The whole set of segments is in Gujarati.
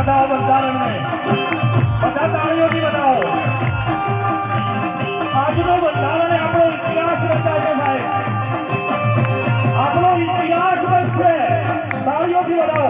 બતાવો બંધારણને બધા તાળીઓથી બતાવો આજનો બંધારણ આપણો ઇતિહાસ રચાશે સાહેબ આપણો ઇતિહાસ બનશે તાળીઓથી બતાવો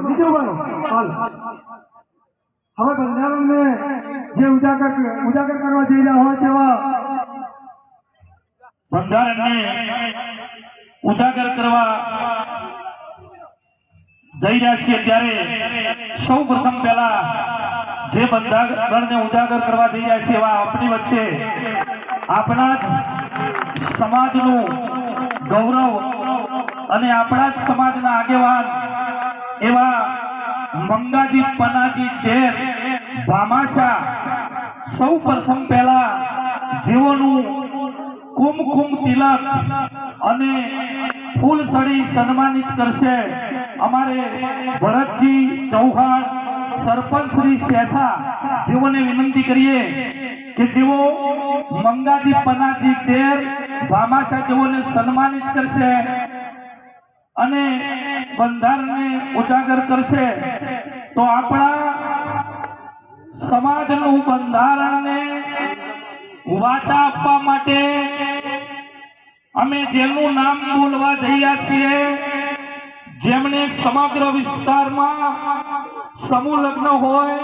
નીચે ઉભારો હાલ હવે બંધારણને જે ઉજાગર કરવા જઈ રહ્યા હોય તેવા બંધારણને ઉજાગર કરવા જઈ રહ્યા છીએ ત્યારે સૌ પ્રથમ પહેલા જે બંધારણને ઉજાગર કરવા જઈ રહ્યા છીએ એવા આપણી વચ્ચે આપણા જ સમાજનું ગૌરવ અને આપણા જ સમાજના આગેવાન એવા મંગાજી પનાજી ઢેર ભામાશા સૌ પ્રથમ પહેલા જેઓનું કુમકુમ તિલક અને ફૂલસળી સન્માનિત કરશે અમારે ભરતજી ચૌહાણ સરપંચ શ્રી શેઠા જેઓને વિનંતી કરીએ કે જેઓ મંગાજી પનાજી ઢેર ભામાશા જેઓને સન્માનિત કરશે અને બંધારણને ઉજાગર કરશે તો આપણા સમાજનું બંધારણને વાચા આપવા માટે અમે જેનું નામ બોલવા જઈ રહ્યા છીએ જેમણે સમગ્ર વિસ્તારમાં સમૂહ લગ્ન હોય